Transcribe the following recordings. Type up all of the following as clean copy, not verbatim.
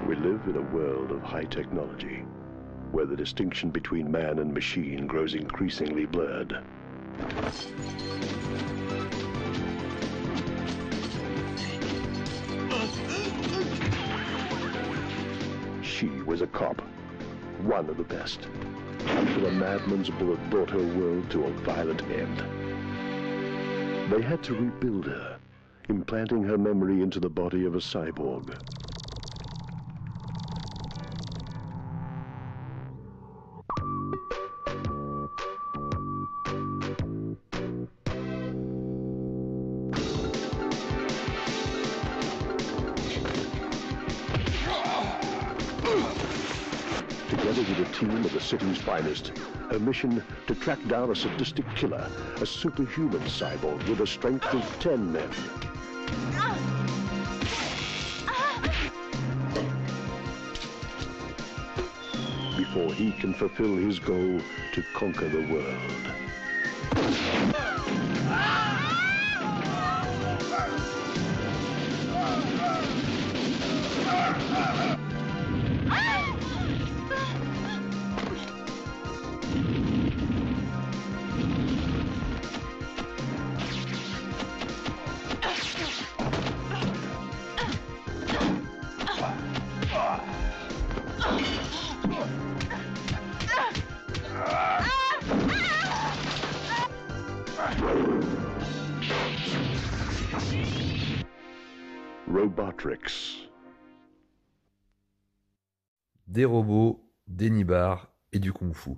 We live in a world of high technology, where the distinction between man and machine grows increasingly blurred. She was a cop, one of the best, until a madman's bullet brought her world to a violent end. They had to rebuild her, implanting her memory into the body of a cyborg. Together with a team of the city's finest, her mission to track down a sadistic killer, a superhuman cyborg with a strength of 10 men. Before he can fulfill his goal to conquer the world. Robotrix. Des robots, des nibards et du kung-fu.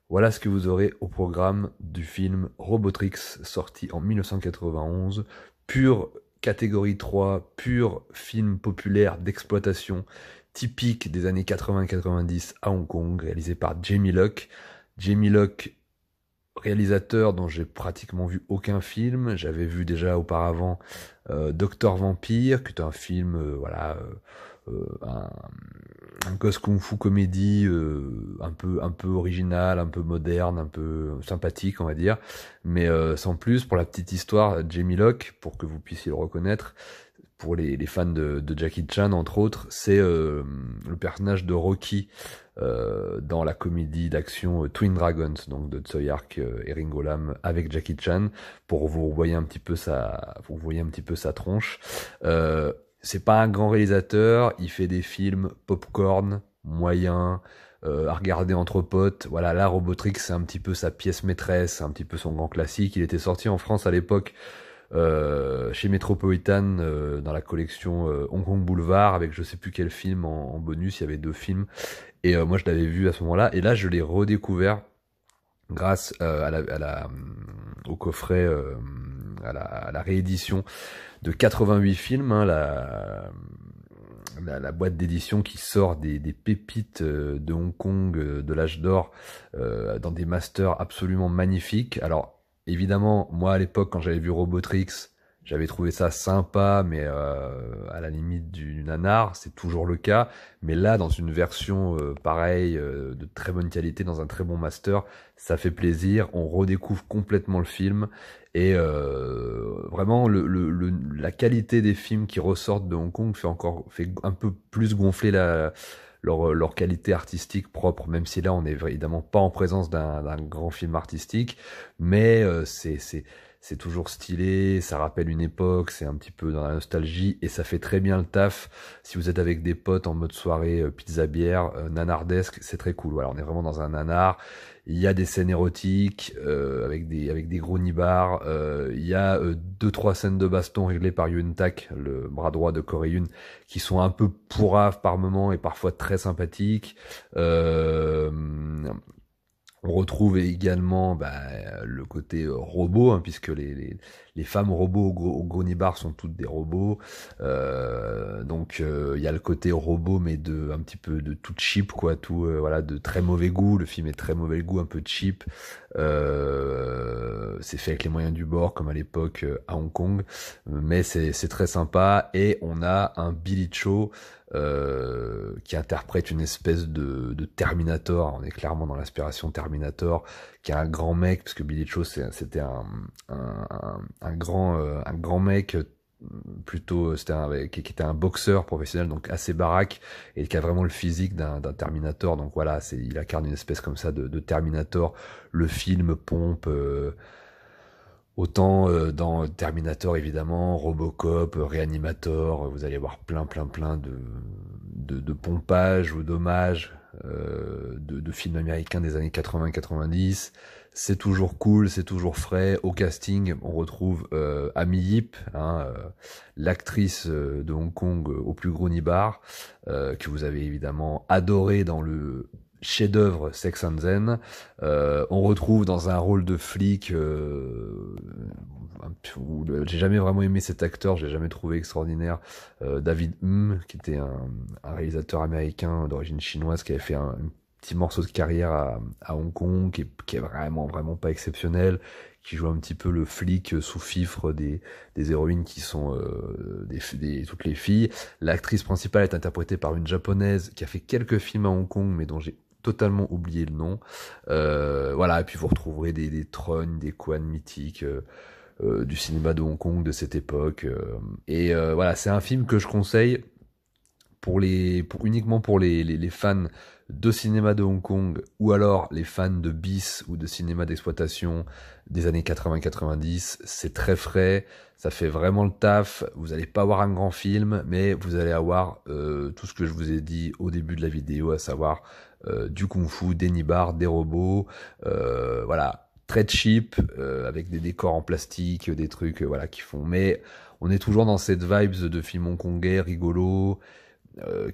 Voilà ce que vous aurez au programme du film Robotrix, sorti en 1991, pure catégorie 3, pur film populaire d'exploitation, typique des années 80-90 à Hong Kong, réalisé par Jamie Locke. Jamie Locke, réalisateur dont j'ai pratiquement vu aucun film. J'avais vu déjà auparavant Docteur Vampire, qui est un film, un gosse kung-fu comédie un peu original, un peu moderne, un peu sympathique, on va dire. Mais sans plus, pour la petite histoire, Jamie Locke, pour que vous puissiez le reconnaître, pour les fans de Jackie Chan, entre autres, c'est le personnage de Rocky dans la comédie d'action Twin Dragons, donc de Tsui Hark et Ringo Lam avec Jackie Chan, pour vous voyez un petit peu sa tronche. C'est pas un grand réalisateur, il fait des films popcorn, moyens, à regarder entre potes. Voilà, là, Robotrix, c'est un petit peu sa pièce maîtresse, c'est un petit peu son grand classique. Il était sorti en France à l'époque chez Metropolitan dans la collection Hong Kong Boulevard avec je sais plus quel film en bonus. Il y avait 2 films et moi je l'avais vu à ce moment-là, et là je l'ai redécouvert grâce au coffret, à la réédition de 88 films, hein, la boîte d'édition qui sort des pépites de Hong Kong de l'âge d'or dans des masters absolument magnifiques. Alors évidemment, moi à l'époque quand j'avais vu Robotrix, j'avais trouvé ça sympa, mais à la limite du nanar, c'est toujours le cas. Mais là, dans une version pareille, de très bonne qualité, dans un très bon master, ça fait plaisir. On redécouvre complètement le film. Et vraiment, la qualité des films qui ressortent de Hong Kong fait un peu plus gonfler leur qualité artistique propre, même si là, on n'est évidemment pas en présence d'un grand film artistique. Mais c'est toujours stylé, ça rappelle une époque, c'est un petit peu dans la nostalgie, et ça fait très bien le taf. Si vous êtes avec des potes en mode soirée pizza bière, nanardesque, c'est très cool. Voilà, on est vraiment dans un nanar. Il y a des scènes érotiques avec des gros nibards. Il y a 2-3 scènes de baston réglées par Yuen Tak, le bras droit de Corey Yun, qui sont un peu pourraves par moments et parfois très sympathiques. On retrouve également le côté robot, hein, puisque les femmes robots au gros nibar sont toutes des robots. Donc il y a le côté robot, mais un petit peu de tout cheap, quoi, tout voilà, de très mauvais goût. Le film est très mauvais goût, un peu cheap. C'est fait avec les moyens du bord, comme à l'époque à Hong Kong, mais c'est très sympa. Et on a un Billy Cho qui interprète une espèce de Terminator. On est clairement dans l'inspiration Terminator, qui est un grand mec, parce que Billy Cho c'était un grand mec qui était un boxeur professionnel, donc assez baraque, et qui a vraiment le physique d'un Terminator. Donc voilà, il incarne une espèce comme ça de Terminator. Le film pompe autant dans Terminator évidemment, Robocop, Reanimator, vous allez voir plein de pompage ou d'hommages de films américains des années 80-90. C'est toujours cool, c'est toujours frais. Au casting, on retrouve Amy Yip, l'actrice de Hong Kong au plus gros nibar, que vous avez évidemment adoré dans le chef-d'œuvre Sex and Zen. On retrouve dans un rôle de flic j'ai jamais vraiment aimé cet acteur, je l'ai jamais trouvé extraordinaire, David qui était un réalisateur américain d'origine chinoise qui avait fait un petit morceau de carrière à Hong Kong, qui est vraiment pas exceptionnel, qui joue un petit peu le flic sous fifre des héroïnes qui sont toutes les filles. L'actrice principale est interprétée par une japonaise qui a fait quelques films à Hong Kong mais dont j'ai totalement oublié le nom. Voilà, et puis vous retrouverez des trognes, des Kwan mythiques du cinéma de Hong Kong de cette époque. Voilà, c'est un film que je conseille uniquement pour les fans de cinéma de Hong Kong, ou alors les fans de bis ou de cinéma d'exploitation des années 80-90. C'est très frais, ça fait vraiment le taf. Vous allez pas avoir un grand film, mais vous allez avoir tout ce que je vous ai dit au début de la vidéo, à savoir du kung-fu, des nibars, des robots, voilà, très cheap, avec des décors en plastique, des trucs voilà qui font. Mais on est toujours dans cette vibes de film hongkongais rigolo,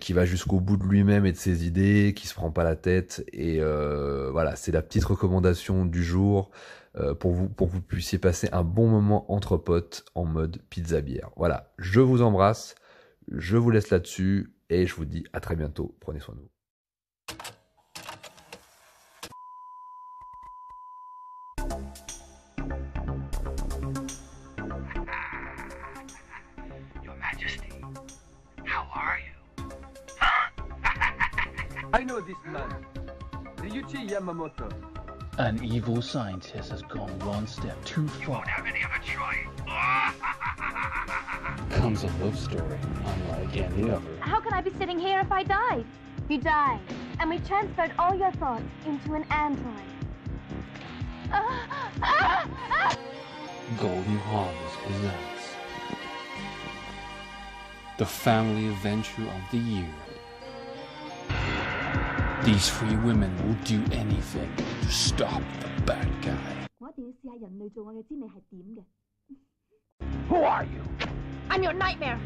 qui va jusqu'au bout de lui-même et de ses idées, qui se prend pas la tête. Et voilà, c'est la petite recommandation du jour pour que vous puissiez passer un bon moment entre potes en mode pizza bière. Voilà, je vous embrasse, je vous laisse là-dessus et je vous dis à très bientôt. Prenez soin de vous. I know this man, Ryuichi Yamamoto. An evil scientist has gone one step too far. You won't have any other choice. Comes a love story, unlike any other. How can I be sitting here if I died? You died, and we transferred all your thoughts into an android. Golden Harvest presents the family adventure of the year. These 3 women will do anything to stop the bad guy. Who are you? I'm your nightmare.